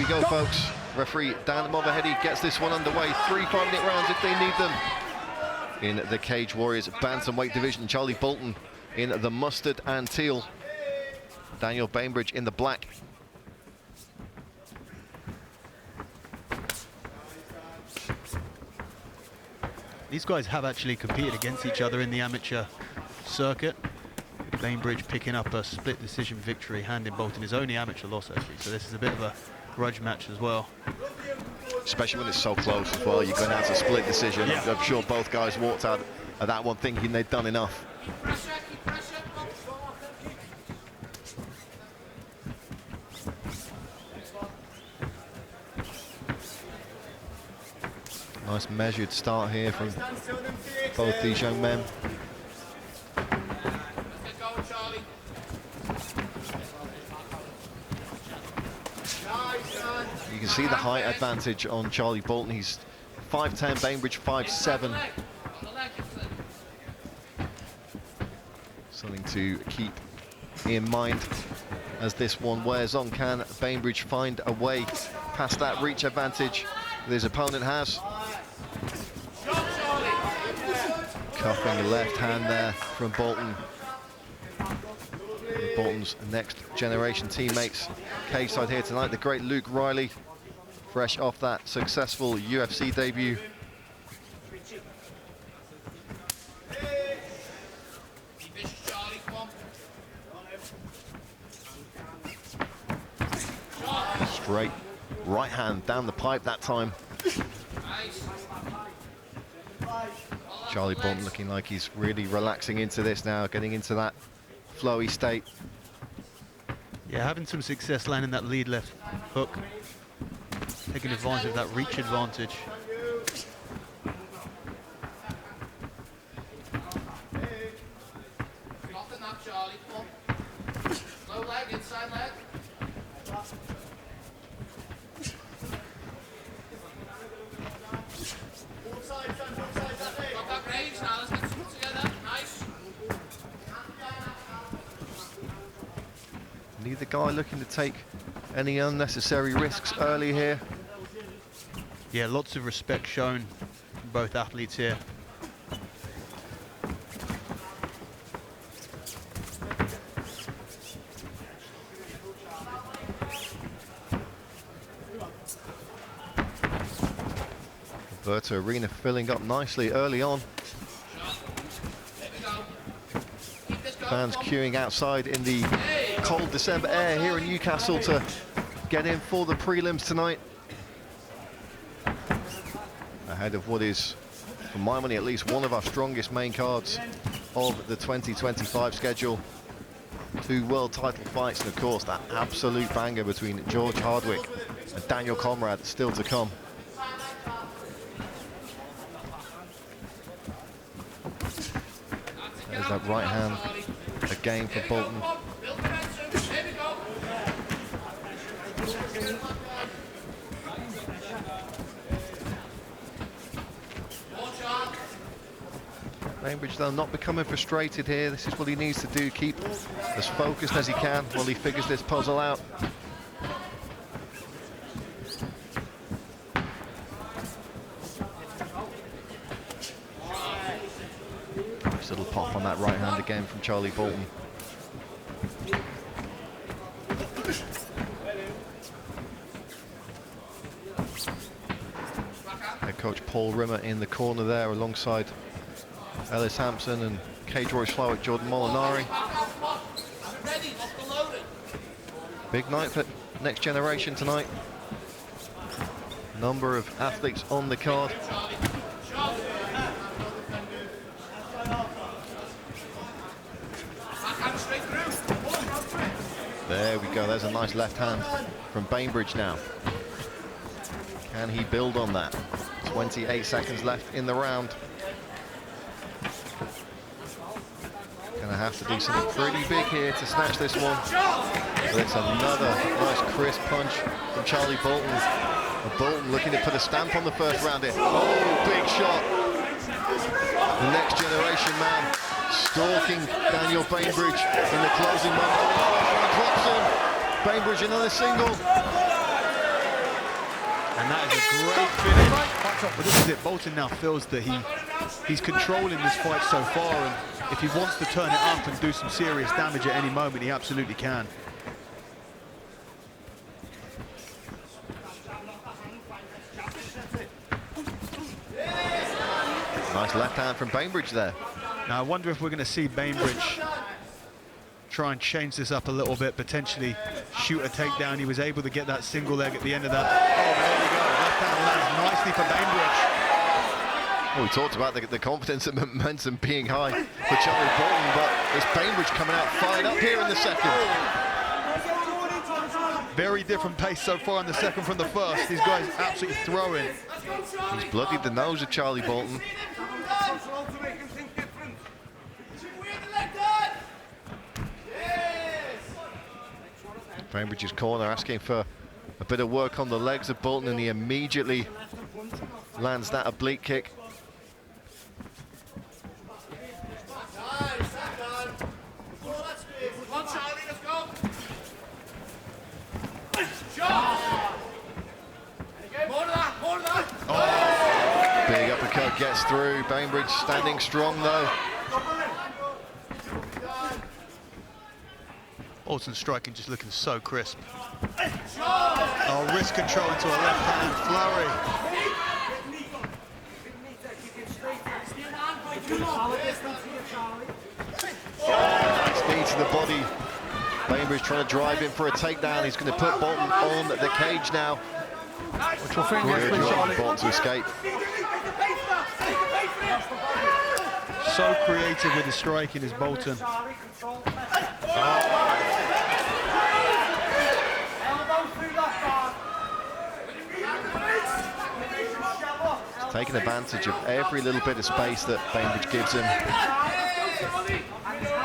you go, folks. Referee Dan Mulvahedi gets this one underway. 3 5-minute rounds if they need them. In the Cage Warriors bantamweight division, Charlie Boulton in the mustard and teal. Daniel Bainbridge in the black. These guys have actually competed against each other in the amateur circuit. Bainbridge picking up a split decision victory, handing Boulton his only amateur loss actually. So this is a bit of a grudge match as well. Especially when it's so close as well. You're going out to split decision. Yeah. I'm sure both guys walked out of that one thinking they'd done enough. Nice measured start here from both these young men. You can see the height advantage on Charlie Boulton. He's 5'10", Bainbridge 5'7". Something to keep in mind as this one wears on. Can Bainbridge find a way past that reach advantage that his opponent has? Cuffing the left hand there from Boulton. Boulton's next generation teammates cage-side here tonight, the great Luke Riley, fresh off that successful UFC debut. Straight right hand down the pipe that time. Charlie Boulton looking like he's really relaxing into this now, getting into that flowy state. Yeah, having some success landing that lead left hook, taking advantage of that reach advantage. Low leg, inside leg. Neither guy looking to take any unnecessary risks early here. Yeah, lots of respect shown from both athletes here. Alberta Arena filling up nicely early on. Fans queuing outside in the cold December air here in Newcastle to get in for the prelims tonight. Ahead of what is, for my money at least, one of our strongest main cards of the 2025 schedule. 2 world title fights and of course that absolute banger between George Hardwick and Daniel Conrad still to come. There's that right hand again for Boulton. Bainbridge though not becoming frustrated here. This is what he needs to do, keep as focused as he can while he figures this puzzle out. Nice little pop on that right hand again from Charlie Boulton. Head coach Paul Rimmer in the corner there alongside Ellis Hampson and Cage Warriors flyweight Jordan Molinari. Big night for next generation tonight. Number of athletes on the card. There we go, there's a nice left hand from Bainbridge now. Can he build on that? 28 seconds left in the round. Gonna have to do something pretty big here to snatch this one. But it's another nice crisp punch from Charlie Boulton. And Boulton looking to put a stamp on the first round here. Oh, big shot. The next generation man stalking Daniel Bainbridge in the closing moment. Oh, drops him. Bainbridge another single. And that is a great finish. But this is it. Boulton now feels that he's controlling this fight so far, and if he wants to turn it up and do some serious damage at any moment, he absolutely can. Nice left hand from Bainbridge there. Now I wonder if we're going to see Bainbridge try and change this up a little bit, potentially shoot a takedown. He was able to get that single leg at the end of that. Oh, there you go. Left hand lands nicely for Bainbridge. Well, we talked about the confidence and momentum being high for Charlie Boulton, but it's Bainbridge coming out fired up here in the second. Very different pace so far in the second from the first. These guys absolutely throwing. He's bloodied the nose of Charlie Boulton. Bainbridge's corner asking for a bit of work on the legs of Boulton, and he immediately lands that oblique kick. Big uppercut gets through. Bainbridge standing strong though. Boulton's striking just looking so crisp. Oh, wrist control into a left hand flurry. Nice knee to the body. Bainbridge trying to drive in for a takedown. He's going to put Boulton on the cage now. Which will fingers, please, Charlie. Boulton to escape. So creative with his striking is Boulton. Taking advantage of every little bit of space that Bainbridge gives him.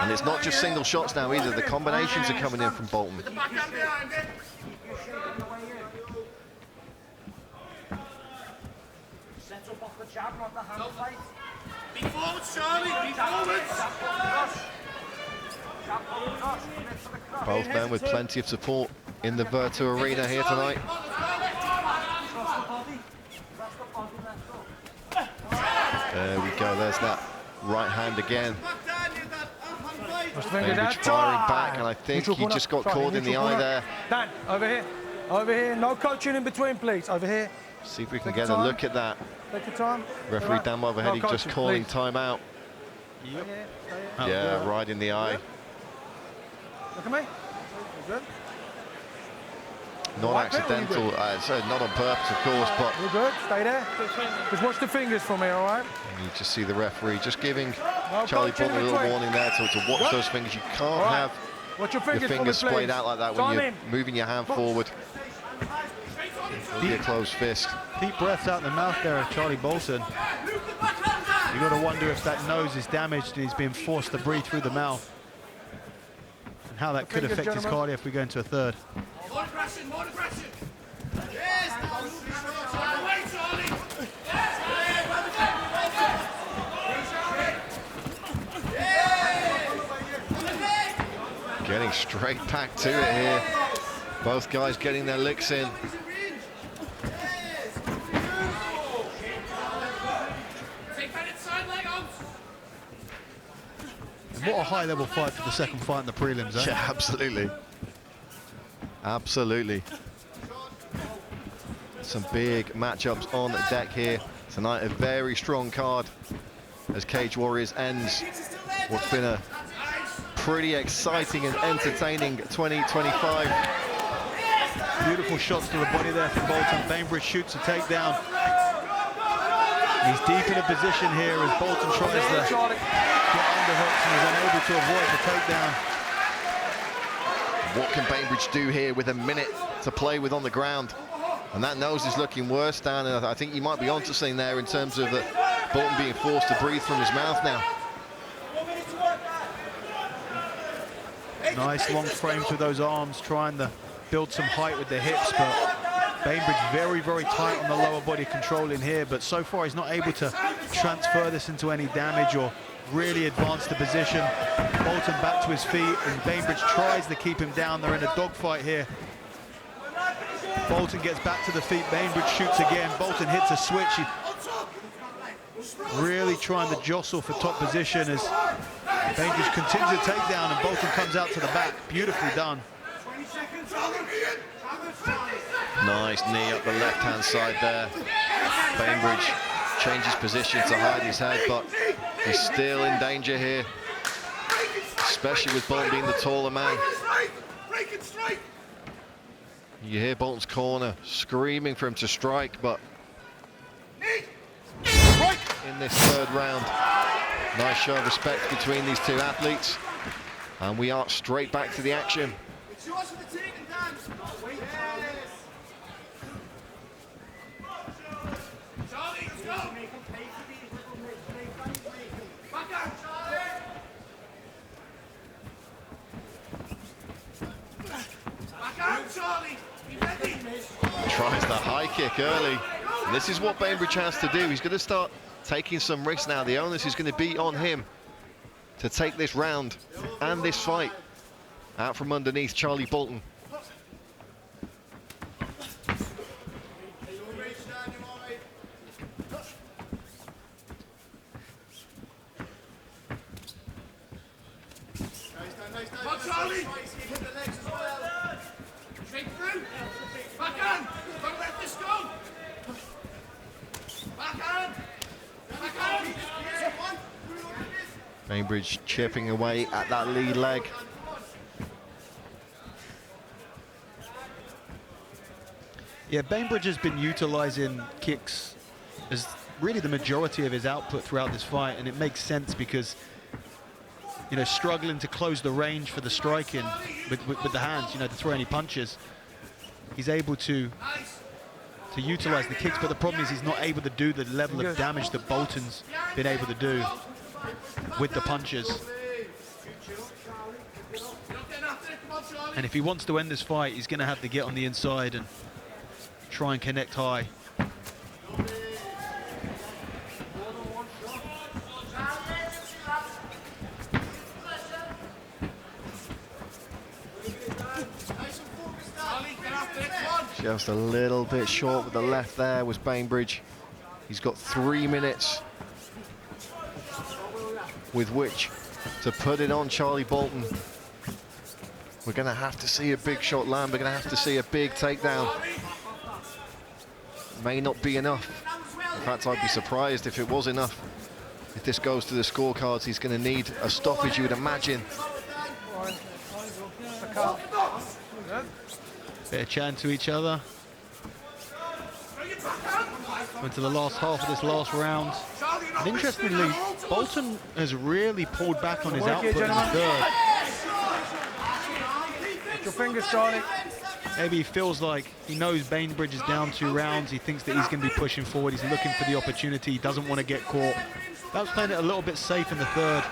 And it's not just single shots now either, the combinations are coming in from Boulton. Be forwards, Charlie, be forwards! Both men with plenty of support in the Virtu Arena here tonight. There we go, there's that right hand again. Bainbridge firing back, and I think he just got caught in the eye there. Dan, over here. Over here. No coaching in between, please. Over here. See if we can get a look at that. Take your time. Referee Dan overhead, No just coaching, calling please. time out. Yep. Yeah, right in the eye. Look at me. You're good. Not White belt, accidental, not on purpose, of course, but You're good. Stay there. Just watch the fingers from here, all right? you just see the referee just giving No Charlie coaching Boulton a in little between. warning there to watch Good. those fingers. You can't All right. have Watch your your fingers, fingers for me, splayed please. out like that Time when you're in. moving your hand forward. It'll be a closed fist. Deep breaths out the mouth there of Charlie Boulton. You got to wonder if that nose is damaged and he's being forced to breathe through the mouth. And how that could Fingers, affect his gentlemen. cardio if we go into a third. More aggression, more aggression! Yes, away, Charlie! Getting straight back to it here. Both guys getting their licks in. Take that inside leg out! And what a high-level fight for the second fight in the prelims, eh? Yeah, absolutely. Absolutely. Some big matchups on deck here tonight. A very strong card as Cage Warriors ends what's been a pretty exciting and entertaining 2025. Beautiful shots to the body there from Boulton. Bainbridge shoots a takedown. He's deep in a position here as Boulton tries to get underhooks and is unable to avoid the takedown. What can Bainbridge do here with a minute to play with on the ground? And that nose is looking worse, Dan, and I think you might be onto something there in terms of Boulton being forced to breathe from his mouth now. Nice long frames with those arms, trying to build some height with the hips, but Bainbridge very, very tight on the lower body control in here, but so far he's not able to transfer this into any damage or really advance the position. Boulton back to his feet, and Bainbridge tries to keep him down. They're in a dogfight here. Boulton gets back to the feet. Bainbridge shoots again. Boulton hits a switch. He really trying to jostle for top position as Bainbridge continues to take down, and Boulton comes out to the back. Beautifully done. Nice knee up the left-hand side there. Bainbridge changes position to hide his head, but he's still in danger here, especially with Boulton being the taller man. You hear Bolton's corner screaming for him to strike, but in this third round, nice show of respect between these two athletes, and we are straight back to the action. Tries the high kick early. And this is what Bainbridge has to do. He's going to start taking some risks now. The onus is going to be on him to take this round and this fight out from underneath Charlie Boulton. Bainbridge chipping away at that lead leg. Yeah, Bainbridge has been utilizing kicks as really the majority of his output throughout this fight, and it makes sense because, you know, struggling to close the range for the striking with the hands, you know, to throw any punches. He's able to utilize the kicks, but the problem is he's not able to do the level of damage that Boulton's been able to do with the punches. And if he wants to end this fight, he's going to have to get on the inside and try and connect high. Just a little bit short with the left there was Bainbridge. He's got 3 minutes with which to put it on Charlie Boulton. We're going to have to see a big shot land. We're going to have to see a big takedown. May not be enough. In fact, I'd be surprised if it was enough. If this goes to the scorecards, he's going to need a stoppage, you would imagine. Bit of chatting to each other. Went to the last half of this last round. And interestingly, Boulton has really pulled back on his output in the third. Put your fingers, Charlie. Maybe he feels like he knows Bainbridge is down 2 rounds. He thinks that he's going to be pushing forward. He's looking for the opportunity. He doesn't want to get caught. That was playing it a little bit safe in the third.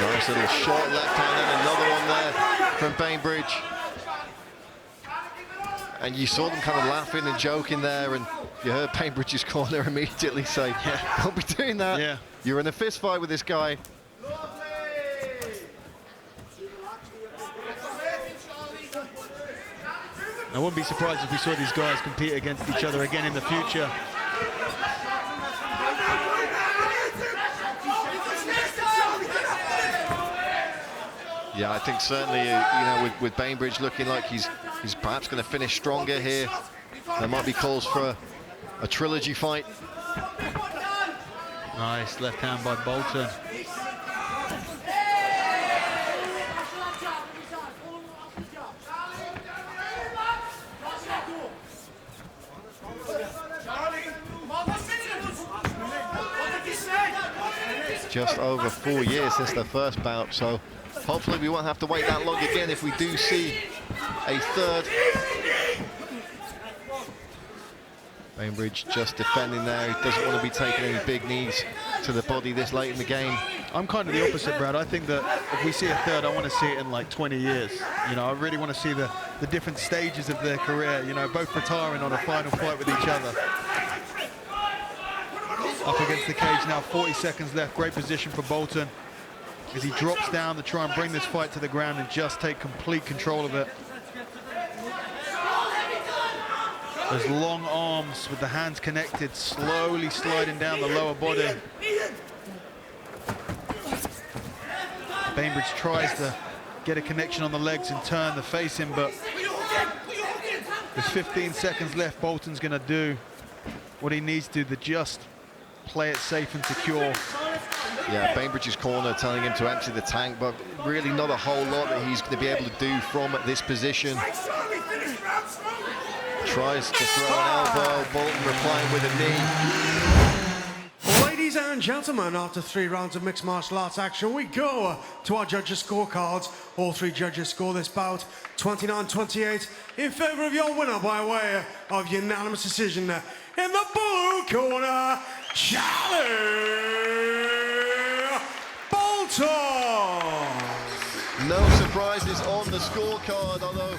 Nice little short left hand and another one there from Bainbridge. And you saw them kind of laughing and joking there, and you heard Bainbridge's corner immediately say, yeah, don't be doing that. Yeah. You're in a fist fight with this guy. I wouldn't be surprised if we saw these guys compete against each other again in the future. Yeah, I think certainly, you know, with Bainbridge looking like he's perhaps going to finish stronger here. There might be calls for a trilogy fight. Nice left hand by Boulton. Just over 4 years since their first bout, so hopefully we won't have to wait that long again if we do see a third. Bainbridge just defending there. He doesn't want to be taking any big knees to the body this late in the game. I'm kind of the opposite, Brad. I think that if we see a third, I want to see it in like 20 years. You know, I really want to see the different stages of their career, you know, both retiring on a final fight with each other. Up against the cage now, 40 seconds left. Great position for Boulton. as he drops down to try and bring this fight to the ground and just take complete control of it. Those long arms with the hands connected, slowly sliding down the lower body. Bainbridge tries to get a connection on the legs and turn to face him, but with 15 seconds left, Boulton's going to do what he needs to just play it safe and secure. Yeah, Bainbridge's corner telling him to empty the tank, but really not a whole lot that he's going to be able to do from this position. Tries to throw an elbow, Boulton replying with a knee. Ladies and gentlemen, after 3 rounds of mixed martial arts action, we go to our judges' scorecards. All 3 judges score this bout 29-28 in favour of your winner by way of unanimous decision. In the blue corner, Charlie Boulton. No surprises on the scorecard, although